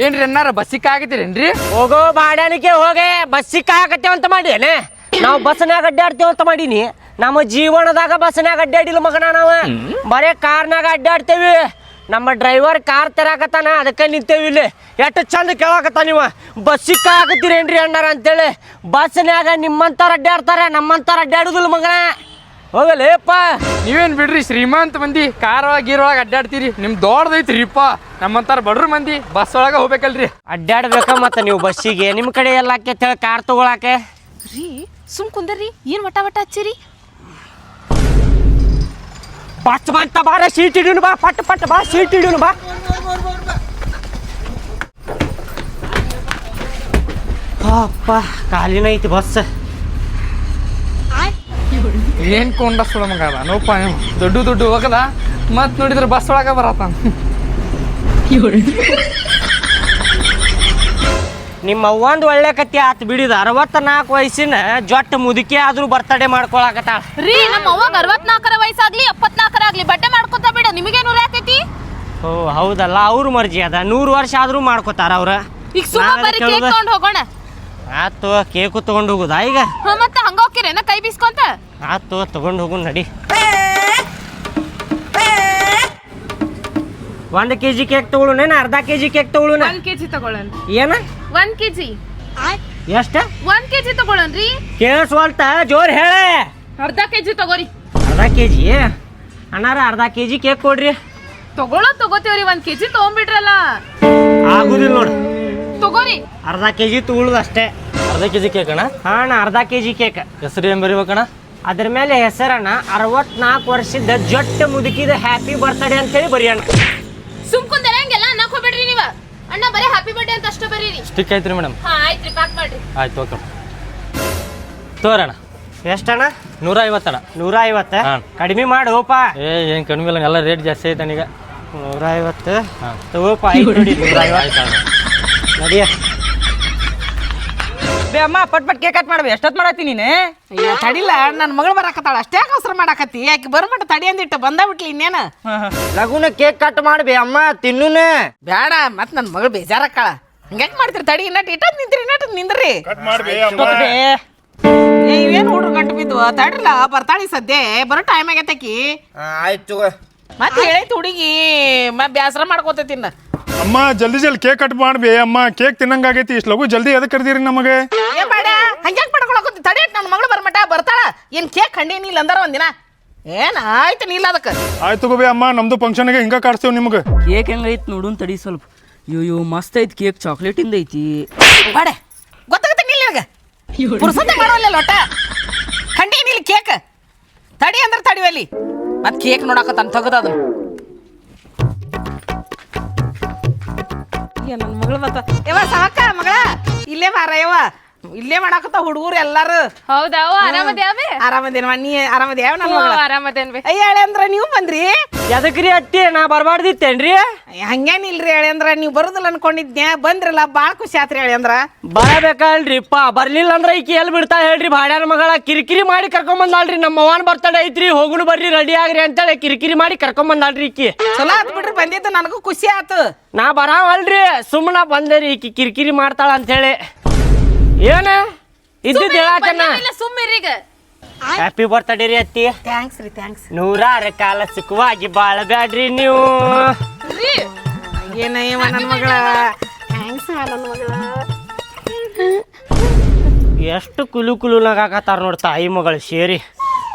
ಏನ್ರಿ ಅನ್ನಾರ ಬಸ್ಸಿಗೆ ಆಗಿದ್ದೀರೇನ್ರಿ? ಹೋಗೋ ಬಾಡ್ಯಾನಿಕೆ ಹೋಗೆ ಬಸ್ಸಿಗೆ ಕಾಯಕತ್ತೇವ ಅಂತ ಮಾಡೇನೆ. ನಾವು ಬಸ್ನಾಗ ಅಡ್ಡಾಡ್ತೇವ ಅಂತ ಮಾಡೀನಿ. ನಮ್ಮ ಜೀವನದಾಗ ಬಸ್ನಾಗ ಅಡ್ಡಾಡಿಲ್ಲ ಮಗನ. ನಾವು ಬರೇ ಕಾರ್ನಾಗ ಅಡ್ಡಾಡ್ತೇವಿ. ನಮ್ಮ ಡ್ರೈವರ್ ಕಾರ್ ತರಾಕತ್ತಾನ, ಅದಕ್ಕೆ ನಿಂತೇವಿ ಇಲ್ಲಿ. ಎಷ್ಟು ಚಂದ ಕೇಳಾಕತ್ತ ನೀವು ಬಸ್ಸಿಗೆ ಕಾಯಕತ್ತೀರೇನ್ರಿ ಅಣ್ಣಾರ ಅಂತೇಳಿ. ಬಸ್ನ್ಯಾಗ ನಿಮ್ಮಂತವ್ರು ಅಡ್ಡಾಡ್ತಾರೆ, ನಮ್ಮಂತವ್ರು ಅಡ್ಡಾಡುದಿಲ್ಲ ಮಗನ. ಹೋಗಲೇಪ್ಪ. ನೀವೇನ್ ಬಿಡ್ರಿ ಶ್ರೀಮಂತ ಮಂದಿ ಕಾರೊಳಗೆ ಗೀರೊಳಗೆ ಅಡ್ಡಾಡ್ತೀರಿ. ನಿಮ್ ದೊಡ್ಡದೈತ್ರಿಪ್ಪ. ನಮ್ಮಂತಾರ ಬಡ್ರ ಮಂದಿ ಬಸ್ ಒಳಗೆ ಹೋಗ್ಬೇಕಲ್ರಿ. ಅಡ್ಡಾಡ್ಬೇಕ ಮತ್ತೆ ನೀವು ಬಸ್ಸಿಗೆ. ನಿಮ್ಮ ಕಡೆ ಎಲ್ಲ ಹೇಳಿ ಕಾರ್ ತಗೊಳಕ್ಕೆ ರೀ ಸುಮ್ ಕುಂದರ್ರಿ. ಏನ್ ವಟ ವಟ ಹಚ್ಚಿರಿ? ಬಸ್ ಬಂತ ಬಾರ, ಸೀಟ್ ಹಿಡಿಯೋನು ಬಾ, ಪಟ್ ಪಟ್ ಬಾ, ಸೀಟ್ ಹಿಡಿಯೋನು ಬಾ. ಅಪ್ಪ ಕಾಲಿನ ಐತಿ ಬಸ್. ಏನ್ ಕೊಂಡ ಸುಳ ಮಗ ನೋಪ ದೊಡ್ಡ ಹೋಗದ ಮತ್ ನೋಡಿದ್ರೆ ಬಸ್ ಒಳಗ ಬರತ್ತ. ನಿಮ್ಮ ಅವ್ವಂದು ಒಳ್ಳೆ ಕತ್ತಿ ಆತು ಬಿಡಿದ. 64 ವಯಸ್ಸಿನ ಜೊಟ್ಟ ಮುದುಕಿ ಆದ್ರೂ ಬರ್ತಡೇ ಮಾಡ್ಕೊಳಕತ್ತಾಳ. ರೀ ನಮ್ಮ ಅವ್ವಾಗ 64 ವಯಸ್ಸಾಗ್ಲಿ 74 ಆಗ್ಲಿ ಬಡ್ಡೆ ಮಾಡ್ಕೊತಾ ಬಿಡ. ನಿಮಗೇನು ಆತೈತಿ? ಓ ಹೌದಲ್ಲ, ಅವ್ರ ಮರ್ಜಿ ಅದ. 100 ವರ್ಷ ಆದ್ರೂ ಮಾಡ್ಕೋತಾರ ಅವ್ರ. ಈಗ ಸುಮ್ಮನೆ ಕೇಕ್ ತಗೊಂಡ್ ಹೋಗೋಣ. ಆತು, ಕೇಕು ತಗೊಂಡು ಹೋಗುದಾ ಈಗ? ಮತ್ತೆ ಹಂಗ ಹೋಗ್ಕಿರೇನ ಕೈ ಬೀಸ್ಕೊಂತ? ಆತು, ತಗೊಂಡು ಹೋಗು ನಡಿ. 1 kg ಕೇಕ್ ತಗೊಳುನೇನ, ಅರ್ಧ kg ಕೇಕ್ ತಗೊಳುನ? 1 kg ತಗೊಳ್ಳೋಣ. ಏನ 1 kg? ಎಷ್ಟ? 1 kg ತಗೊಳ್ಳೋಣ್ರಿ. ಕೇಳಿಸ್ವಲ್ತ, ಜೋರ್ ಹೇಳೆ. ಅರ್ಧ kg ತಗೋರಿ. ಅರ್ಧ kg ಅಣ್ಣಾರ, ಅರ್ಧ kg ಕೇಕ್ ಕೊಡ್ರಿ. ತಗೋತೇವ್ರಿ. 1 kg ತಗೊಂಡ್ಬಿಟ್ರಲ್ಲ. ಆಗುದಿಲ್ಲ ನೋಡು. ತಗೋರಿ. ಅರ್ಧ kg ತಗೊಳುದು ಅಷ್ಟೇ. ಅರ್ಧ kg ಕೇಕ್ ಅಣ್ಣ? ಹಾ ಅಣ್ಣ, ಅರ್ಧ kg ಕೇಕ್. ಹೆಸರು ಏನ್ ಬರಿಬೇಕಣ್ಣ? ಅದ್ರ ಮೇಲೆ ಹೆಸರಣ್ಣ 64 ವರ್ಷದ ಜೊಟ್ಟ ಮುದುಕಿದ ಹ್ಯಾಪಿ ಬರ್ತ್ಡೇ ಅಂತೇಳಿ ಬರಿಯಣ್ಣ. ಸುಮ್ಕುಂದರ ಹಂಗೆಲ್ಲ ಅನ್ನಕ್ ಹೋಗ್ಬೇಡ್ರಿ ನೀವ. ಅಣ್ಣ ಬರೀ ಹ್ಯಾಪಿ ಬರ್ಡೇ ಅಂತ ಅಷ್ಟೇ ಬರೀರಿ. ಸ್ಟಿಕ್ ಐತ್ರಿ ಮೇಡಮ್? ಹಾ ಆಯ್ತ್ರಿ, ಪ್ಯಾಕ್ ಮಾಡ್ರಿ. ಆಯ್ತು ಓಕೆ ತೋರಣ್ಣ. ಎಷ್ಟಣ್ಣ? 150 ಅಣ್ಣ. 150? ಹಾ. ಕಡಿಮೆ ಮಾಡೋಪ. ಏನ್ ಕಡಿಮೆ ಇಲ್ಲ, ಎಲ್ಲ ರೇಟ್ ಜಾಸ್ತಿ ಐತೆ ಈಗ. 150 ಹಾಂ ತಗೋಪ. ಆಯ್ತು ನೋಡಿ, 150 ನಡಿಯ. ಬೇ ಅಮ್ಮ ಪಟ್ ಪಟ್ ಕೇಕ್ ಕಟ್ ಮಾಡ್ಬೇ. ಎಷ್ಟೊತ್ತು ಮಾಡತ್ತಿ ನೀನು? ಅಯ್ಯೋ ತಡಿಲ್ಲ, ನನ್ನ ಮಗಳು ಬರಾಕತ್ತಾಳ. ಅಷ್ಟೇ ಅವಸರ ಮಾಡಾಕತ್ತಿ. ಯಾಕೆ ಬರ್ಮಟ ತಡಿ ಅಂದಿಟ್ಟು ಬಂದ ಬಿಟ್ಲಿ ಇನ್ನೇನು? ಲಗುನ ಕೇಕ್ ಕಟ್ ಮಾಡ್ಬೇ ಅಮ್ಮ, ತಿನ್ನುನ. ಬೇಡ, ಮತ್ ನನ್ನ ಮಗಳು ಬೇಜಾರಕ್ಕಾಳ. ಹಂಗ್ಯಾಕೆ ಮಾಡ್ತೀರಿ? ತಡಿ, ಇಟ್ಟದ್ ನಿಂತ್ರಿ, ನಿಂದ್ರಿ. ಇವೇನು ಹುಡ್ರು ಗಂಟು ಬಿದ್ದು ತಡಿಲ್ಲ, ಬರ್ತಾಳಿ ಸದ್ಯ. ಬರೋ ಟೈಮ್ ಆಗೈತಕಿ. ಆಯ್ತು. ಮತ್ತೆ ಹೇಳೈತಿ ಹುಡುಗಿ, ಬ್ಯಾಸರ ಮಾಡ್ಕೋತೈತಿ. ಅಮ್ಮ ಜಲ್ದಿ ಕೇಕ್ ಕಟ್ ಮಾಡ್ಬೇ ಅಮ್ಮ. ಕೇಕ್ ತಿನ್ನಂಗಾಗೈತಿ. ಇಷ್ಟು ಲಗು ಜಲ್ದಿ ಎದಕ್ಕೆ ಕರ್ದಿರಿ ನಮಗೆ? ಏನ್ ಬೇಡ, ಹಂಗ್ಯಾಕೆ ಮಾಡ್ಕೊಳಕೋತಿ? ತಡಿ, ನನ್ನ ಮಗಳು ಬರ್ಮಟ ಬರ್ತಾಳ. ಏನ್ ಕೇಕ್ ಖಂಡೇನಿಲ್ಲ ಅಂದಾರ ಒಂದಿನ? ಏನ್ ಆಯ್ತು ನೀಲ್ಲ ಅದಕ್ಕೆ. ಆಯ್ತು ತಗೋಬೇ ಅಮ್ಮ, ನಮ್ದು ಫಂಕ್ಷನ್ಗೆ ಹಿಂಗ ಕಾಡ್ಸ್ತೇವೆ ನಿಮ್ಗೆ. ಕೇಕ್ ಹೆಂಗೈತಿ ನೋಡುನ್ ತಡಿ ಸ್ವಲ್ಪ. ಅಯ್ಯೋ ಮಸ್ತ್ ಐತಿ ಕೇಕ್, ಚಾಕ್ಲೇಟಿಂದ ಐತಿ. ಬೇಡ, ಗೊತ್ತಾಗತ್ತೆ ನಿಲ್ಲ ನನಗೆ. ಪುರ್ಸತ್ತೆ ಮಾಡೋಲ್ಲ ಒಟ್ಟ. ಖಂಡೇನಿಲ್ಲ ಕೇಕ್. ತಡಿ ಅಂದ್ರೆ ತಡಿವಲ್ಲಿ. ಮತ್ ಕೇಕ್ ನೋಡಕತ್ತಾನ ತೆಗದ ಅದನ್ನ. ನನ್ನ ಮಗಳು ಬತ್ತ. ಯವ್ವ ಸಾಕ ಮಗಳ, ಇಲ್ಲೇ ಬಾರ ಯವ್ವ. ಇಲ್ಲೇ ಮಾಡಾಕತ್ತ ಹುಡುಗರು ಎಲ್ಲಾರು. ಹೌದಾ? ಆರಾಮದೇವೆ? ಆರಾಮದೇನವ, ನೀ ಆರಾಮದೇವ? ನನ್ನ ಮಗಳ ಆರಾಮದೇನ್ವಿ. ಅಯ್ಯ ಅಂದ್ರ ನೀವು ಬಂದ್ರಿ? ಎದಕ್ರಿ ಅತ್ತಿ, ನಾ ಬರ್ಬಾರ್ದಿತ್ತೇನ್ರಿ? ಹಂಗೇನಿಲ್ರಿ ಅಂದ್ರ ನೀವು ಬರುದಿಲ್ಲ ಅನ್ಕೊಂಡಿದ್ನ್ಯಾ. ಬಂದ್ರಲ್ಲ, ಬಾಳ ಖುಷಿ ಆತ್ರಿ ಅಂದ್ರ. ಬರಬೇಕಲ್ರಿಪ್ಪ. ಬರ್ಲಿಲ್ಲ ಅಂದ್ರ ಈಕಿ ಎಲ್ಲಿ ಬಿಡ್ತಾ ಹೇಳ್ರಿ? ಭಾಡ್ಯಾನ ಮಗಳ ಕಿರಿಕಿರಿ ಮಾಡಿ ಕರ್ಕೊಂಬಂದಾಳ್ರಿ. ನಮ್ಮ ಅವ್ವನ ಬರ್ತಡೇ ಐತ್ರಿ, ಹೋಗುಣ ಬರ್ರಿ ರೆಡಿ ಆಗ್ರಿ ಅಂತೇಳಿ ಕಿರಿಕಿರಿ ಮಾಡಿ ಕರ್ಕೊಂಬಂದಾಳ್ರಿ ಈಕಿ. ಚಲೋ ಆತ್ ಬಿಡ್ರಿ, ಬಂದಿದ್ದು ನನಗೂ ಖುಷಿ ಆತು. ನಾ ಬರಾವಲ್ರಿ, ಸುಮ್ಮನ ಬಂದೇರಿ. ಈಕಿ ಕಿರಿಕಿರಿ ಮಾಡ್ತಾಳ ಅಂತೇಳಿ. ಏನ ಇದ್ದಿದ್ದು ಹೇಳಾತನ. ಸುಮ್ಮಿರಿ ಈಗ. ಹ್ಯಾಪಿ ಬರ್ತಡೇ ರೀ ಅತ್ತಿ. ಥ್ಯಾಂಕ್ಸ್ ರೀ, ಥ್ಯಾಂಕ್ಸ್. 100 ಕಾಲ ಸುಖವಾಗಿ ಬಾಳಬ್ಯಾಡ್ರಿ ನೀವು. ಏನಯ್ಯವ ನನ್ನ ಮಗಳ. ಥ್ಯಾಂಕ್ಸ್ ನನ್ನ ಮಗಳ. ಎಷ್ಟು ಕುಲು ನಗಾಕತ್ತಾರ ನೋಡಿ ತಾಯಿ ಮಗಳು ಸೇರಿ.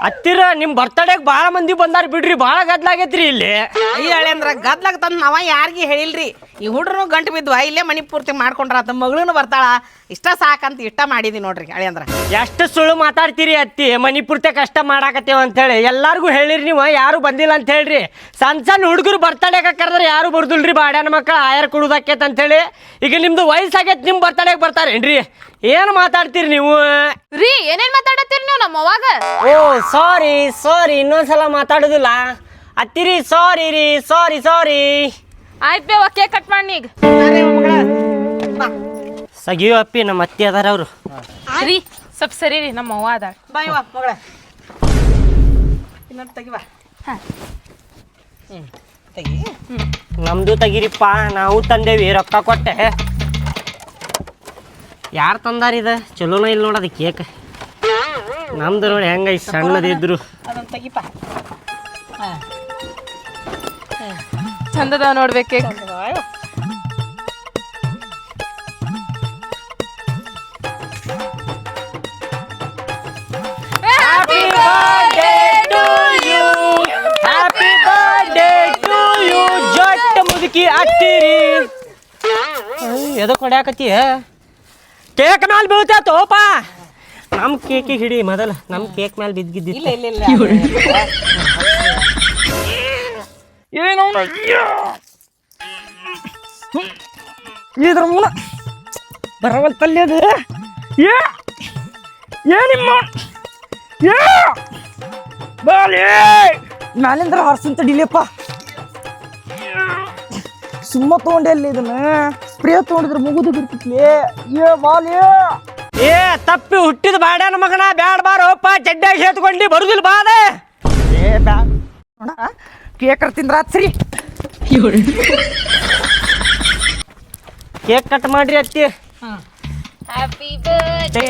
ಹತ್ತಿರ ನಿಮ್ಮ ಬರ್ತಡೇಗೆ ಭಾಳ ಮಂದಿ ಬಂದಾರ ಬಿಡ್ರಿ. ಭಾಳ ಗದ್ಲಾಗೈತ್ರಿ ಇಲ್ಲಿ. ಅಯ್ಯ ಅಂದ್ರ ಗದ್ಲಾಗ ತಂದು ನಾವ ಯಾರಿಗೆ ಹೇಳಿಲ್ರಿ. ಈ ಹುಡ್ರು ಗಂಟು ಬಿದ್ವಾ, ಇಲ್ಲೇ ಮನಿ ಪೂರ್ತಿ ಮಾಡ್ಕೊಂಡ್ರ. ತಮ್ಮ ಮಗಳೂ ಬರ್ತಾಳ, ಇಷ್ಟ ಸಾಕಂತ ಇಷ್ಟ ಮಾಡಿದಿ ನೋಡ್ರಿ ಅಂದ್ರ. ಎಷ್ಟು ಸುಳ್ಳು ಮಾತಾಡ್ತೀರಿ ಅತ್ತಿ? ಮಣಿಪುರ್ತೆ ಕಷ್ಟ ಮಾಡಾಕತ್ತೇವ ಅಂತೇಳಿ ಎಲ್ಲಾರ್ಗು ಹೇಳಿರಿ ನೀವು, ಯಾರು ಬಂದಿಲ್ಲ ಅಂತ ಹೇಳ್ರಿ. ಸಣ್ಣ ಹುಡುಗರು ಬರ್ತಡೇಗೆ ಕರೆದ್ರೆ ಯಾರು ಬರ್ದಿಲ್ರಿ. ಬಾಡ್ಯಾನ ಮಕ್ಕಳು ಆಯರ್ ಕೊಡುದಕ್ಕೇತ ಅಂತೇಳಿ. ಈಗ ನಿಮ್ದು ವಯಸ್ಸಾಗೈತೆ, ನಿಮ್ಮ ಬರ್ತಡೇಗೆ ಬರ್ತಾರೇನ್ರಿ? ಏನು ಮಾತಾಡ್ತೀರಿ ನೀವು? ರೀ ಏನೇನ್ ಮಾತಾಡತ್ತೀರಿ ನೀವು ನಮ್ಮ ಅವಾಗ? ಓ ಸಾರಿ, ಇನ್ನೊಂದ್ಸಲ ಮಾತಾಡುದಿಲ್ಲ ಅತ್ತಿರಿ. ಸಾರಿ ರೀ, ಸಾರಿ. ಆಯ್ತು ಬೇವ, ಕೇಕ್ ಕಟ್ ಮಾಡಿ ಈಗ. ಸಗಿಯೋ ಅಪ್ಪಿ, ನಮ್ಮ ಅತ್ತಿ ಅದಾರ ಅವರು. ರೀ ಸ್ವಲ್ಪ ಸರಿ ರೀ, ನಮ್ಮ ಅವ್ವ ಅದಾಳ. ಬಾಯ್ವಾ ಮಗಳ, ಇನ್ನೊಂದು ತೆಗಿವಾ. ತೆಗಿ. ನಮ್ದು ತೆಗಿರಿಪ್ಪ, ನಾವು ತಂದೇವಿ ರೊಕ್ಕ ಕೊಟ್ಟೆ. ಯಾರು ತಂದಾರಿದ? ಚಲೋನ ಇಲ್ಲ ನೋಡೋದು ಕೇಕ್. ನಮ್ದು ನೋಡಿ ಹೆಂಗ ಇಷ್ಟು ಸಣ್ಣದಿದ್ರು. ಅದನ್ನ ತೆಗಿಪ. ಚಂದದ ನೋಡ್ಬೇಕು cake. Happy birthday to you. Happy birthday to you. ಜೊಟ್ಟ ಮುದುಕಿ ಹತ್ತಿರಿ. ಎದಕ್ಕೆ ಹೊಡ್ಯಾಕತ್ತೀಯ? ಕೇಕ್ ಮ್ಯಾಲೆ ಬೀಳ್ತೇತೋಪ. ನಮ್ಮ ಕೇಕಿಗೆ ಹಿಡಿ ಮೊದಲ. ನಮ್ಮ ಕೇಕ್ ಮ್ಯಾಲೆ ಬಿದ್ದಿದ್ದಿತ್ತು. ಇಲ್ಲ ಇಲ್ಲ ಇಲ್ಲ ಏನು ಇದ್ರ ಮೂಲ ಬರವಲ್ತಲ್ಲಿ ಅದು. ಏನಿಮ್ಮ ಬಾಲಿ ಮ್ಯಾಲಿಂದ್ರ ಹರ್ಸಂತ ಡಿಲಿಯಪ್ಪ. ಸುಮ್ಮ ತೊಗೊಂಡೆ ಅಲ್ಲಿ ಇದನ್ನ ಸ್ಪ್ರೇ ತೊಗೊಂಡಿದ್ರೆ ಮುಗುದು ಬಿಡ್ತಿತ್ಲಿ. ಬಾಲಿ ಏ ತಪ್ಪಿ ಹುಟ್ಟಿದ ಬಾಡ್ಯಾನ ಮಗನ ಬ್ಯಾಡ ಬಾರೋಪ್ಪ. ಚಡ್ಡಾಗಿ ಸೇತ್ಕೊಂಡಿ ಬರುದಿಲ್ಲ ಬಾದೆ. ಏ ಬ್ಯಾಡ ನೋಡ ಕೇಕರ್ ತಿಂದ್ರ ಸರಿ. ಕೇಕ್ ಕಟ್ ಮಾಡ್ರಿ ಅತ್ತಿ. Happy birthday.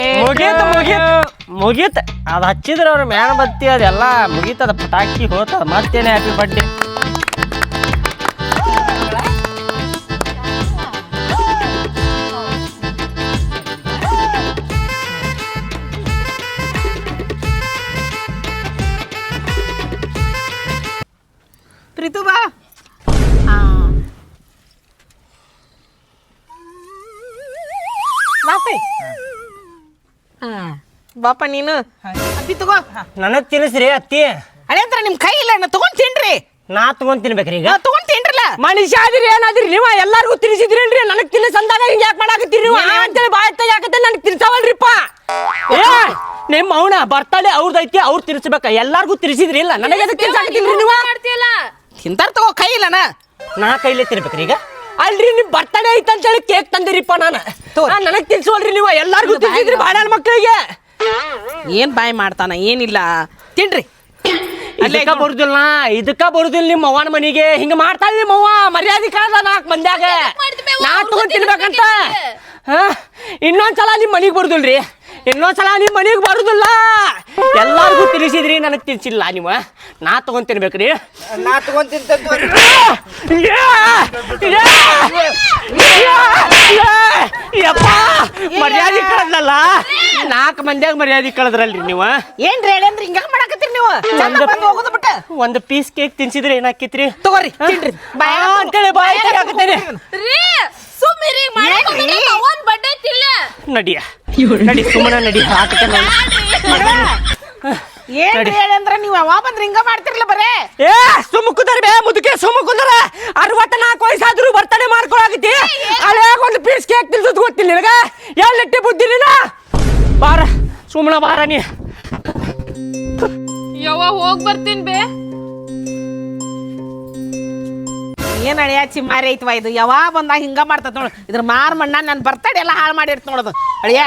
ಮುಗೀತ ಅದು ಹಚ್ಚಿದ್ರೆ ಅವ್ರ ಮ್ಯಾನ ಬತ್ತಿ ಅದೆಲ್ಲ ಮುಗೀತದ. ಪಟಾಕಿ ಹೋತದ ಮತ್ತೇನೆ ಹ್ಯಾಪಿ ಬರ್ತ್ಡೇ. ಪ್ರೀತು ಬಾ. ಬಾಪ ನೀನು ಅಪ್ಪಿ ತಗೋ. ನನಗ್ ತಿನ್ನಿಸ್ರಿ ಅತ್ತಿ. ಅಳೆ ಅಂತ ನಿಮ್ ಕೈ ಇಲ್ಲ ನಾ ತಗೊಂಡ್ ತಿನ್ರಿ. ನಾ ತಗೊಂಡ್ ತಿನ್ಬೇಕ್ರಿ ಈಗ. ತಗೊಂಡ್ ತಿನ್ರಲ್ಲ. ಮನುಷ್ಯ ಆದಿರಿ ಏನಾದ್ರಿ ನೀವು? ಎಲ್ಲಾರ್ಗು ತಿನ್ಸಿದ್ರೇನ್ರಿ? ನನಗ್ ತಿನ್ನಿಸ್ ಅಂದಾಗ ಹಿಂಗ ಯಾಕೆ ಮಾಡಾಕತ್ತೀರಿ ನೀವು? ಅಂತೇಳಿ ಬಾಯ್ ಯಾಕತ್ತೆ ನನಗ್ ತಿನ್ಸಾವಲ್ರಿಪ್ಪ. ಏ ನಿಮ್ಮ ಅವನ ಬರ್ತಡೇ ಅವ್ರದೈತಿ, ಅವ್ರು ತಿನ್ಸ್ಬೇಕ. ಎಲ್ಲಾರ್ಗು ತಿನ್ಸಿದ್ರಿ ಇಲ್ಲ, ನನಗೆ ಅದಕ್ಕೆ ತಿನ್ಸಾಕತ್ತೀರಿ ನೀವು? ಮಾಡ್ತೀಯಲ್ಲ ತಿಂತಾರ ತಗೋ, ಕೈ ಇಲ್ಲನ. ನಾ ಕೈಲೇ ತಿನ್ಬೇಕ್ರಿ ಈಗ. ಅಲ್ರಿ ನಿಮ್ ಬರ್ತಡೇ ಐತ ಅಂತ ಹೇಳಿ ಕೇಕ್ ತಂದಿರಿಪ್ಪ. ನಾನು ನನಗ್ ತಿನ್ಸೋಲ್ರಿ ನೀವು? ಎಲ್ಲಾರ್ಗು ತಿನ್ಸಿದ್ರಿ ಬಾಡ್ಯಾನ ಮಕ್ಕಳಿಗೆ. ಏನ್ ಬಾಯ್ ಮಾಡ್ತಾನ? ಏನಿಲ್ಲ ತಿನ್ರಿ. ಇದಕ್ಕ ಬರುದಿಲ್ಲ ನಿಮ್ಮ ಅವ್ವನ ಮನಿಗೆ. ಹಿಂಗ ಮಾಡ್ತಾಳ ನಿಮ್ಮ ಅವ್ವ. ಮರ್ಯಾದೆ ಕಳ್ದ ನಾಲ್ಕು ಮಂದ್ಯಾಗ. ನಾ ತಗೊಂಡ್ ತಿನ್ಬೇಕಂತ. ಇನ್ನೊಂದ್ಸಲ ನಿಮ್ ಮನಿಗ್ ಬರುದಿಲ್ರಿ. ಇನ್ನೊಂದ್ಸಲ ನಿಮ್ ಮನಿಗ್ ಬರುದಿಲ್ಲ. ಎಲ್ಲಾರ್ಗು ತಿನ್ಸಿದ್ರಿ, ನನಗ್ ತಿನ್ಸಿಲ್ಲ ನೀವು. ನಾ ತಗೊಂಡ್ ತಿನ್ಬೇಕ್ರಿ. ನಾ ತಗೊಂಡ್ ತಿಂತ ಮರ್ಯಾದೆ ಕಳದಲ್ಲ. ನಾಲ್ಕು ಮಂದ್ಯಾಗ ಮರ್ಯಾದೆ ಕಳದ್ರಲ್ರಿ ನೀವು. ಏನ್ರಿ ಹೇಳಂದ್ರಿ ಹಿಂಗ ಮಾಡಾಕತ್ತೀರಿ ನೀವು? ಚಂದ ಬಂದು ಹೋಗೋದು ಬಿಟ್ಟ ಒಂದು ಪೀಸ್ ಕೇಕ್ ತಿನ್ಸಿದ್ರೆ ಏನಾಕೈತ್ರಿ? ತಗೋರಿ ತಿನ್ರಿ. ಅಂತೇಳಿ ಬಾಯ್ ಹಾಕತ್ತೇನೆ. ರೀ ಸುಮ್ಮಿರಿ ಅವನ್ ಬಡ್ಡೆ ತಿಲ್ಲ. ನಡಿಯ ನಡಿ ಸುಮ್ಮನ ನಡಿ. ಏನ್ರಿ ಹೇಳಂದ್ರ ನೀವು ಯಾವ ಬಂದ್ರೆ ಹಿಂಗ ಮಾಡ್ತಿರ್ಲ ಬರೇ. ಏ ಸುಮ್ಮ ಕುದರ್ ಬೇ ಮುದುಕೆ, ಸುಮ್ಮ ಕುದರ. 64 ವಯಸ್ಸಾದ್ರು ಬರ್ತಡೇ ಮಾಡ್ಕೊಳಾಗತಿ. ಅಲ್ಯಾಗ ಒಂದು ಪೀಸ್ ಕೇಕ್ ತಿನ್ಸೋದು ಗೊತ್ತಿಲ್ಲ ನಿನಗ? ಎಲ್ಲಿಟ್ಟಿ ಬುದ್ಧಿ ನೀನ? ಬಾರ ಸುಮ್ಮನ ಬಾರ ನೀ. ಯವ್ವ ಹೋಗ್ ಬರ್ತೀನಿ ಬೇ. ಏನ್ ಅಳಿಯಾಚಿ ಮಾರಿ ಐತ್ವ ಇದು? ಯಾವಾಗ ಬಂದಾಗ ಹಿಂಗ ಮಾಡ್ತದ ನೋಡು. ಇದ್ರ ಮಣ್ಣ ನನ್ನ ಬರ್ತಡೇ ಎಲ್ಲ ಹಾಳು ಮಾಡಿರ್ತ ನೋಡೋದು ಅಳಿಯ.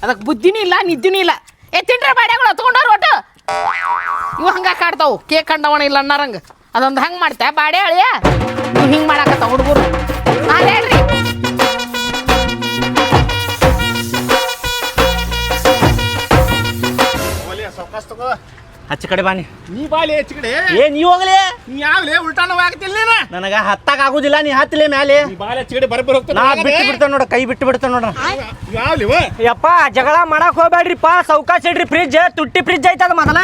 ಅದಕ್ಕೆ ಬುದ್ಧಿನೂ ಇಲ್ಲ ನಿದ್ದಿನೂ ಇಲ್ಲ. ಏ ತಿಂಡ್ರ ಬಾಡ್ಯಾಗಳು ತಗೊಂಡವ್ರು ಒಟ್ಟು ಇವು ಹಂಗ ಕಾಡ್ತಾವು. ಕೇಕ್ ಕಂಡವಣ ಇಲ್ಲ ಅನ್ನಾರಂಗ ಅದೊಂದು ಹಂಗೆ ಮಾಡ್ತಾ ಬಾಡ್ಯ ಅಳಿಯ. ನೀವು ಹಿಂಗೆ ಮಾಡಾಕತ್ತಾವ ಹುಡುಗರು. ಹೇಳ್ರಿ ಹಚ್ಚ ಕಡೆ ಬಾನಿ. ನೀ ಬಾಲಿ ಹೆಚ್ಚ ಕಡೆ. ಏ ನೀ ಹೋಗ್ಲಿ. ನೀ ಯಾವ್ಲೇ ಉಲ್ಟಾನ ಆಗ್ತಿಲ್ಲ ನೀನ. ನನಗ ಹತ್ತಾಕ ಆಗುದಿಲ್ಲ, ನೀ ಹತ್ತಲೇ ಮ್ಯಾಲೆ. ನೀ ಬಾಲಿ ಹೆಚ್ಚ ಕಡೆ ಬರಬರ ಹೋಗ್ತಾನ. ನಾ ಬಿಟ್ಟು ಬಿಡ್ತಾನ ನೋಡ, ಕೈ ಬಿಟ್ಟು ಬಿಡ್ತಾನ ನೋಡ್ರ. ಯಾವ್ಲಿವ ಯಪ್ಪ ಜಗಳ ಮಾಡಕ್ ಹೋಗ್ಬೇಡ್ರಿಪ್ಪ. ಸೌಕಾಶ ಇಡ್ರಿ. ಫ್ರಿಜ್ ತುಟ್ಟಿ ಫ್ರಿಜ್ ಐತದ ಮೊದಲ.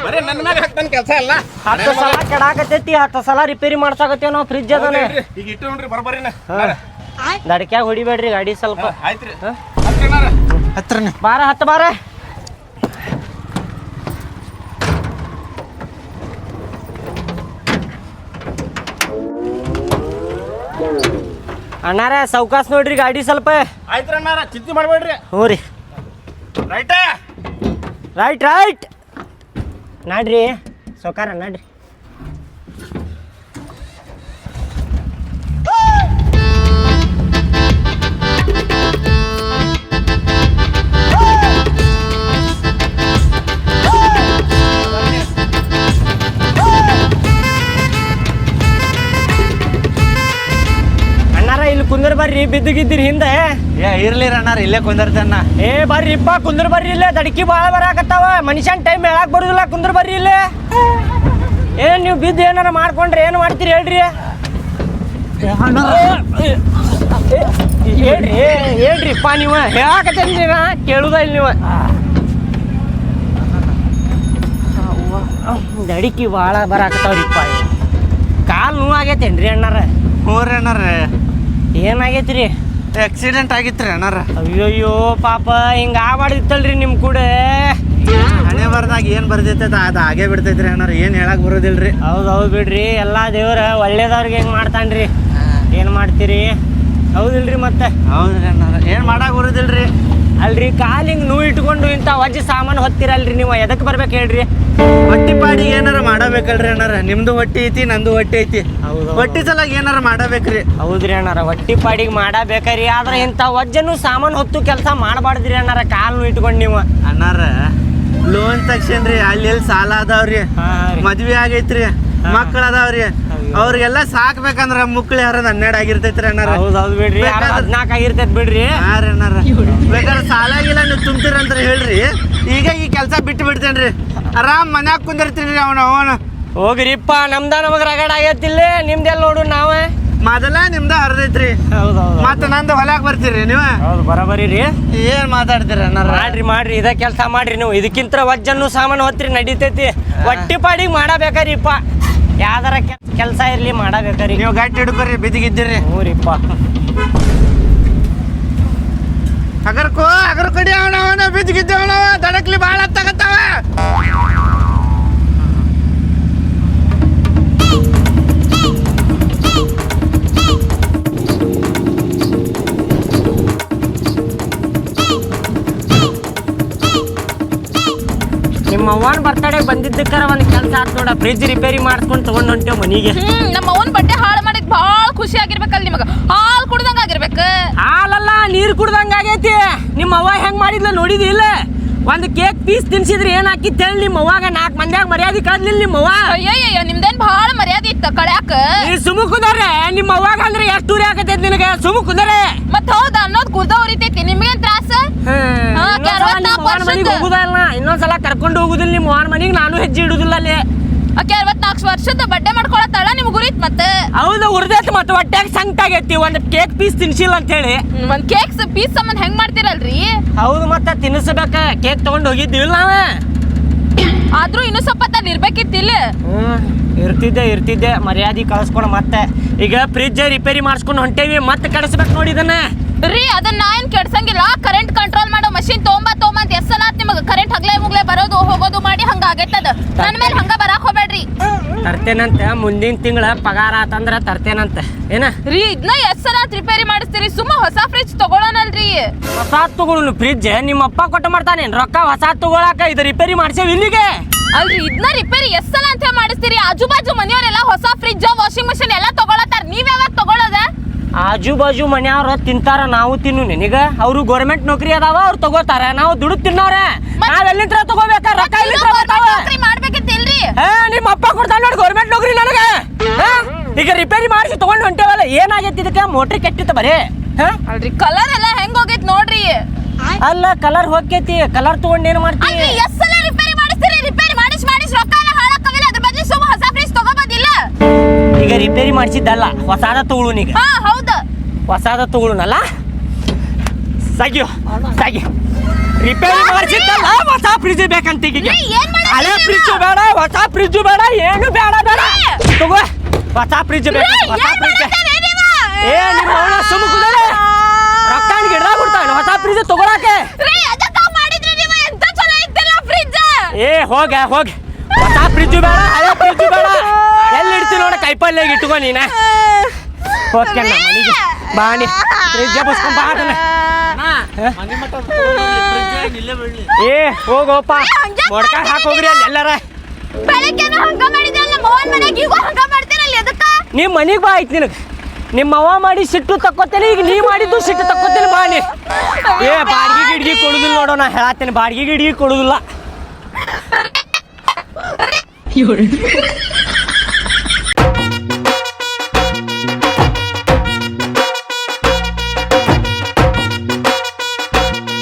ಬರೇ ನನ್ನ ಮ್ಯಾಗ ಹಾಕ್ತಾನ ಕೆಲಸ ಎಲ್ಲ. 10 ಸಲ ಕೆಡಾಕತೈತಿ, 10 ಸಲ ರಿಪೇರಿ ಮಾಡ್ಸಾಕತ್ತೇವ್ ನಾವು ಫ್ರಿಜ್ ಅದನ್ನ. ಈಗ ಇಟ್ಟು ನೋಡ್ರಿ ಬರಬರಿನ. ದಡ್ಕ್ಯಾಗ ಹೊಡಿಬೇಡ್ರಿ ಗಾಡಿ ಸ್ವಲ್ಪ. ಆಯ್ತ್ರಿ ಹತ್ರನಾರ ಹತ್ರನೇ ಬಾರ ಹತ್ತ ಬಾರ. ಅಣ್ಣಾರ ಸೌಕಾಸ್ ನೋಡ್ರಿ ಗಾಡಿ ಸ್ವಲ್ಪ. ಆಯ್ತ್ರಿ ಅಣ್ಣಾರ, ಚಿಂತೆ ಮಾಡ್ಬೇಡ್ರಿ. ಹ್ಞೂ ರೀ. ರೈಟ್ ರೈಟ್ ರೈಟ್ ನಾಡ್ರಿ ಸೌಕಾರ ನಾಡ್ರಿ. ಬಿದ್ದಿಗಿದ್ದೀರಿ ಹಿಂದೆ ಇರ್ಲಿ ಅಣ್ಣಾರ ಇಲ್ಲೇ ಕುಂದಿರ್ತೇನ. ಏ ಬರ್ರಿಪ್ಪ ಕುಂದ್ರ ಬರ್ರಿ ಇಲ್ಲೇ ದಡಕಿ ಭಾಳ ಬರಾಕತ್ತಾವ ಮನುಷ್ಯನ್ ಟೈಮ್ ಹೇಳಕ್ ಬರುದಿಲ್ಲ ಕುಂದ್ರ ಬರ್ರಿ ಇಲ್ಲೇ ಏನ್ ನೀವು ಬಿದ್ದು ಏನಾರ ಮಾಡ್ಕೊಂಡ್ರೆ ಏನು ಮಾಡ್ತೀರಿ ಹೇಳ್ರಿ ಹೇಳ್ರಿಪ್ಪ ನೀವು ಹೇಳಾಕತ್ತೀರಿ ನಾ ಕೇಳುದ ಇಲ್ಲ ನೀವು ದಡಿಕಿ ಭಾಳ ಬರಾಕತ್ತಾವ್ರಿಪ್ಪ ಕಾಲು ನೋವಾಗೈತೇನ್ರಿ ಅಣ್ಣಾರ? ಹ್ಞೂ ರೀ ಅಣ್ಣಾರ. ಏನಾಗೈತ್ರಿ? ಆಕ್ಸಿಡೆಂಟ್ ಆಗಿತ್ರಿ ಅಣ್ಣಾರ. ಅಯ್ಯೋಯ್ಯೋ ಪಾಪ ಹಿಂಗ ಆಗ್ಬಾರ್ದಿತ್ತಲ್ರಿ ನಿಮ್ ಕೂಡ. ಹಣೆ ಬರ್ದಾಗ ಏನ್ ಬರ್ದೈತೆ ಅದು ಹಾಗೆ ಬಿಡ್ತೈತ್ರಿ ಅಣ್ಣಾರ. ಏನ್ ಹೇಳಕ್ ಬರೋದಿಲ್ರಿ. ಹೌದು ಬಿಡ್ರಿ, ಎಲ್ಲಾ ದೇವ್ರ ಒಳ್ಳೇದವ್ರಿಗೆ ಹೆಂಗ್ ಮಾಡ್ತಾನ್ರಿ, ಏನ್ ಮಾಡ್ತೀರಿ ಹೌದಿಲ್ರಿ? ಮತ್ತೆ ಹೌದ್ರಿ ಅಣ್ಣಾರ, ಏನ್ ಮಾಡಕ್ ಬರೋದಿಲ್ರಿ. ಅಲ್ರಿ ಕಾಲ್ ಹಿಂಗ್ ನೋವು ಇಟ್ಕೊಂಡು ಇಂಥ ವಜ್ಜ ಸಾಮಾನು ಹೊತ್ತಿರಲ್ರಿ ನೀವು, ಎದಕ್ ಬರ್ಬೇಕು ಹೇಳ್ರಿ? ಹೊಟ್ಟಿ ಪಾಡಿಗೆ ಏನಾರ ಮಾಡಬೇಕಲ್ರಿ ಅಣ್ಣಾರ. ನಿಮ್ದು ಹೊಟ್ಟಿ ಐತಿ, ನಂದು ಹೊಟ್ಟಿ ಐತಿ. ಹೊಟ್ಟಿ ಸಲಾಗಿ ಏನಾರ ಮಾಡಬೇಕ್ರಿ. ಹೌದ್ರಿ ಅಣ್ಣಾರ, ಹೊಟ್ಟಿ ಪಾಡಿಗೆ ಮಾಡಬೇಕ್ರಿ. ಆದ್ರೆ ಇಂಥ ವಜ್ಜನು ಸಾಮಾನು ಹೊತ್ತು ಕೆಲಸ ಮಾಡಬಾರ್ದ್ರಿ ಅಣ್ಣಾರ, ಕಾಲ್ ನೋವು ಇಟ್ಕೊಂಡು ನೀವು. ಅಣ್ಣಾರ ಲೋನ್ ತಕ್ಷನ್ರಿ ಅಲ್ಲಿ ಸಾಲ ಅದಾವ್ರಿ, ಮದ್ವಿ ಆಗೈತ್ರಿ, ಮಕ್ಳು ಅದಾವ್ರಿ. ಅವ್ರಿಗೆಲ್ಲ ಸಾಕ್ಬೇಕಂದ್ರ ಮುಕ್ಳಿ ಹರದ 12 ಆಗಿರ್ತೈತ್ರಿ ಅಣ್ಣಾರ. ಹೌದು ಬಿಡ್ರಿ, 14 ಆಗಿರ್ತೈತ್ ಬಿಡ್ರಿ. ಹಾ ರೀ ಅಣ್ಣಾರ, ಬೇಕಾದ್ರೆ ಸಾಲ ಗಿಲ್ಲ ನೀವು ತುಂಬ್ತೀರಂತ ಹೇಳ್ರಿ. ಈಗ ಈ ಕೆಲಸ ಬಿಟ್ಟು ಬಿಡ್ತೇನ್ರಿ, ಆರಾಮ್ ಮನ್ಯಾಗ ಕುಂದಿರ್ತೀನಿ ಅವನು. ಹೋಗ್ರಿಪ್ಪ, ನಮಗ ರಗಡ ಆಗೈತಿಲ್ಲ, ನಿಮ್ದೆಲ್ಲ ನೋಡು ನಾವ ಮೊದಲ ನಿಮ್ದ ಹರಿದೈತ್ರಿ. ಹೌದೌದು, ಮತ್ತ ನಂದು ಹೊಲಕ್ ಬರ್ತೀರಿ ನೀವು. ಹೌದು ಬರಬರಿ ರೀ. ಏನ್ ಮಾತಾಡ್ತೀರಿ ಅಣ್ಣಾರ? ಮಾಡ್ರಿ ಇದ ಕೆಲಸ ಮಾಡ್ರಿ ನೀವು. ಇದಕ್ಕಿಂತ ವಜ್ಜನ್ನು ಸಾಮಾನು ಹೊತ್ರಿ ನಡೀತೈತಿ. ಹೊಟ್ಟಿ ಪಾಡಿಗೆ ಮಾಡಬೇಕರಿಪ್ಪ, ಯಾವ್ದಾರ ಕೆಲಸ ಇರ್ಲಿ ಮಾಡಬೇಕರಿ. ನೀವು ಗಟ್ಟಿ ಹಿಡ್ಕೊರಿ, ಬಿದ್ದಿಗಿದ್ದೀರಿ. ಹ್ಞೂರಿಪ್ಪ. ಅಗರ್ ಕಡಿ ಅವನ ಬಿದ್ದಿಗಿದ್ದವನ ದಡಕ್ಲಿ ಬಾಳ ತಗತ್ತಾವ. ನಿಮ್ಮ ಅವ್ವನ ಬರ್ತಡೇ ಬಂದಿದ್ದಕ್ಕಾರ ಒಂದು ಕೆಲಸ ಆತ್ ನೋಡ, ಫ್ರಿಜ್ ರಿಪೇರಿ ಮಾಡಿಸ್ಕೊಂಡು ತಗೊಂಡ್ ಹೊಂಟೇವ್ ಮನಿಗೆ. ನಮ್ಮ ಅವನ್ ಬಟ್ಟೆ ಹಾಳು ಮಾಡಿದ್ ಭಾಳ ಖುಷಿ ಆಗಿರ್ಬೇಕಲ್ಲ ನಿಮಗ, ಹಾಲು ಕುಡ್ದಂಗ ಆಗಿರ್ಬೇಕು. ಹಾಲಲ್ಲ ನೀರ್ ಕುಡ್ದಂಗ ಆಗೈತಿ. ನಿಮ್ಮ ಅವ್ವ ಹೆಂಗ್ ಮಾಡಿದ್ಲ ನೋಡಿದಿ ಇಲ್ಲ? ಒಂದು ಕೇಕ್ ಪೀಸ್ ತಿನ್ಸಿದ್ರಿ ಏನ್ ಹಾಕಿತ್ ಹೇಳಿ? ನಿಮ್ಮ ಅವ್ವಾಗ 4 ಮಂದ್ಯಾಗ ಮರ್ಯಾದೆ ಕಳ್ಲಿಲ್ಲ ನಿಮ್ಮ ಅವ್ವ. ಅಯ್ಯಯ್ಯ ನಿಮ್ದೇನ್ ಭಾಳ ಮರ್ಯಾದೆ ಇತ್ತ ಕಳ್ಯಾಕ. ನೀ ಸುಮ್ಮ ಕುಂದ್ರೆ ನಿಮ್ಮ ಅವ್ವಾಗ ಅಂದ್ರೆ ಎಷ್ಟು ಉರಿ ಆಗತೈತಿ ನಿನಗೆ? ಸುಮ್ಮ ಕುಂದ್ರೆ ಮತ್ ಹೌದ ಅನ್ನೋದ್ ಕುರ್ದ ಉರಿತೈತಿ, ನಿಮ್ಗೇನ್ ತ್ರಾಸ? ಹೋಗುದಲ್ಲ, ಇನ್ನೊಂದ್ಸಲ ಕರ್ಕೊಂಡು ಹೋಗುದಿಲ್ಲ ನಿಮ್ಮ ಅವ್ವನ ಮನಿಗೆ. ನಾನು ಹೆಜ್ಜೆ ಇಡುದಿಲ್ಲ ಅಲ್ಲಿ. ಆಕೆ 64 ವರ್ಷದ ಬಡ್ಡೆ ಮಾಡ್ಕೊಳತ್ತಾಳ, ನಿಮ್ಗೆ ಉರಿತ್ ಮತ್ತೆ? ಹೌದು ಉರ್ದೈತಿ, ಮತ್ತೆ ಹೊಟ್ಟೆಗೆ ಸಂಕಟ ಆಗೈತಿ. ಒಂದು ಕೇಕ್ ಪೀಸ್ ತಿನ್ಸಿಲ್ಲ ಅಂತ ಹೇಳಿ. ಒಂದ್ ಕೇಕ್ ಪೀಸ್ ಸಂಬಂಧ ಹೆಂಗ್ ಮಾಡ್ತಿರಲ್ರಿ? ಹೌದು, ಮತ್ತೆ ತಿನ್ನಿಸ್ಬೇಕ. ಕೇಕ್ ತಗೊಂಡ್ ಹೋಗಿದ್ದೀವಿಲ್ಲ ನಾವ. ಆದ್ರೂ ಇನ್ನೂ ಸ್ವಲ್ಪ ತಾನು ಇರ್ಬೇಕಿತ್ತಿಲ್ಲ. ಇರ್ತಿದ್ದೆ ಮರ್ಯಾದೆ ಕಳಿಸ್ಕೊಂಡು. ಮತ್ತೆ ಈಗ ಫ್ರಿಜ್ ರಿಪೇರಿ ಮಾಡಿಸ್ಕೊಂಡು ಹೊಂಟೇವಿ, ಮತ್ತೆ ಕಳಿಸ್ಬೇಕು ನೋಡಿ ಇದನ್ನ. ರೀ ಅದನ್ನ ನಾ ಏನ್ ಕೆಡ್ಸಂಗಿಲ್ಲ, ಕರೆಂಟ್ ಕಂಟ್ರೋಲ್ ಮಾಡೋ ಮಷಿನ್ ತೊಗೊಂಬ ಅಂತ ಎಷ್ಟಲ್ಲ ನಿಮಗೆ ಕರೆಂಟ್ ಹಗ್ಲೆ ಮುಗ್ಲೆ ಬರೋದು ಹೋಗೋದು ಮಾಡಿ ಹಂಗ ಆಗೈತದ. ನನ್ನ ಮೇಲೆ ಹಂಗ ಬರಾಕ್ ಹೋಗ್ಬೇಡ್ರಿ. ತರ್ತೇನಂತ, ಮುಂದಿನ ತಿಂಗಳ ಪಗಾರ ಆತಂದ್ರ ತರ್ತೇನಂತ. ಏನ ರೀ ಇದನ್ನ ಎಷ್ಟ್ ಸಲ ರಿಪೇರಿ ಮಾಡಿಸ್ತೀರಿ? ಸುಮ್ಮ ಹೊಸ ಫ್ರಿಜ್ ತಗೊಳೋಣಲ್ರಿ. ಹೊಸ ತಗೊಳು ಫ್ರಿಜ್ ನಿಮ್ಮ ಅಪ್ಪ ಕೊಟ್ಟ ಮಾಡ್ತಾನೇನ್ ರೊಕ್ಕ? ಹೊಸ ತಗೊಳಕ ಇದು ರಿಪೇರಿ ಮಾಡ್ಸೇವ್ ಇಲ್ಲಿಗೆ. ಅಲ್ರಿ ಇದನ್ನ ರಿಪೇರಿ ಎಷ್ಟ್ ಸಲ ಅಂತ ಮಾಡಿಸ್ತೀರಿ? ಆಜು ಬಾಜು ಮನೆಯವರೆಲ್ಲ ಹೊಸ ಫ್ರಿಜ್ ವಾಷಿಂಗ್ ಮಷಿನ್ ಎಲ್ಲ ತಗೊಳತಾರ, ನೀವ್ ಯಾವಾಗ ತಗೊಳೋದ? ಆಜು ಬಾಜು ಮನೆಯವ್ರ ತಿಂತಾರ, ನಾವು ತಿನ್ನು ನಿನಗ. ಅವ್ರು ಗೌರ್ಮೆಂಟ್ ನೌಕರಿ ಅದಾವ, ಅವ್ರು ತಗೋತಾರ. ನಾವು ದುಡ್ಡು ತಿನ್ನೋರ, ನಾವ್ ಎಲ್ಲಿಂತ್ರ ತಗೋಬೇಕ? ರೊಕ್ಕ ಮಾಡ್ಬೇಕಿತ್ತಿಲ್ರಿ? ನಿಮ್ಮ ಅಪ್ಪ ಕೊಡ್ತಾನ ನೋಡಿ ಗೌರ್ಮೆಂಟ್ ನೌಕರಿ ನನಗೆ. ಈಗ ರಿಪೇರಿ ಮಾಡಿಸಿ ತಗೊಂಡ್ ಹೊಂಟೇವಲ್ಲ, ಏನಾಗೈತಿ ಇದಕ್ಕೆ? ಮೋಟ್ರಿ ಕೆಟ್ಟಿತ್ತ ಬರೀ. ಅಲ್ರಿ ಕಲರ್ ಎಲ್ಲ ಹೆಂಗ್ ಹೋಗೈತ್ ನೋಡ್ರಿ. ಅಲ್ಲ ಕಲರ್ ಹೋಗ್ತೈತಿ, ಕಲರ್ ತಗೊಂಡ್ ಏನ್ ಮಾಡ್ತೀವಿ? ಎಷ್ಟ್ ಸಲ ರಿಪೇರಿ ಮಾಡಿಸ್ತೀರಿ? ರಿಪೇರಿ ಮಾಡಿಸ್ ರೊಕ್ಕ ಎಲ್ಲ ಹಾಳಾಕವಿಲ್ಲ, ಅದ್ರ ಬದಲು ಸುಮ್ಮ ಹೊಸ ಫ್ರಿಜ್ ತಗೋಬೋದಿಲ್ಲ? ಈಗ ರಿಪೇರಿ ಮಾಡಿಸಿದ್ದಲ್ಲ, ಹೊಸಾದ ತಗೊಳು ನೀಗ. ಹಾ ಹೌದು, ಹೊಸಾದ ತಗೊಳುನಲ್ಲ. ಸಾಗಿ ರಿಪೇರಿ ಮಾಡಿಸಿದ್ದಲ್ಲ, ಹೊಸ ಫ್ರಿಜ್ ಬೇಕಂತ. ಈಗ ಹಳೆ ಫ್ರಿಜ್ ಬೇಡ, ಹೊಸ ಫ್ರಿಜ್ ಬೇಡ, ಏನು ಬೇಡ ತಗೋ. ಹೊಸ ಫ್ರಿಜ್ ಬೇಕು, ಹೊಸ ಫ್ರಿಜ್. ಏ ನಿಮ್ಮ ಅವನ ಸುಮ್ಮ ಕುದರೆ ರೊಕ್ಕ ಗಿಡದಾಗ ಕೊಡ್ತಾನೆ ಹೊಸ ಫ್ರಿಜ್ ತಗೊಳಕ್ಕೆ. ಏ ಹೋಗ ಹೊಸ ಫ್ರಿಜ್ ಬೇಡ, ಹಳೆ ಫ್ರಿಜ್ ಬೇಡ. ಎಲ್ಲಿ ಇಡ್ತಿ ನೋಡ, ಕೈಪಲ್ಯಾಗ ಇಟ್ಕೊ ನೀನ. ಹೋಗ್ತೇನೆ ನಾ ಮನೆಗೆ. ಬಾಣಿ ಫ್ರಿಜ್ ಬಸ್ಕೊಂಡ್ ಬಾ ಅದನ್ನ. ಏ ಹೋಗೋಪ್ಪ, ಮೊಡ್ಕಾಯಿ ಹಾಕೋಗ್ರಿ ಅಲ್ಲಿ ಎಲ್ಲಾರ. ನೀವ್ ಮನಿಗ್ ಬಾ ಆಯ್ತು ನಿನಗ. ನಿಮ್ಮ ಅವ್ವ ಮಾಡಿ ಸಿಟ್ಟು ತಕ್ಕೋತೇನೆ, ಈಗ ನೀ ಮಾಡಿದ್ದು ಸಿಟ್ಟು ತಕ್ಕೋತೇನೆ. ಬಾಣಿ ಏ ಬಾಡಿಗೆ ಗಿಡ್ಗಿ ಕೊಡುದಿಲ್ಲ ನೋಡೋ, ನಾ ಹೇಳತ್ತೇನೆ ಬಾಡಿಗೆ ಗಿಡ್ಗಿ ಕೊಡುದಿಲ್ಲ.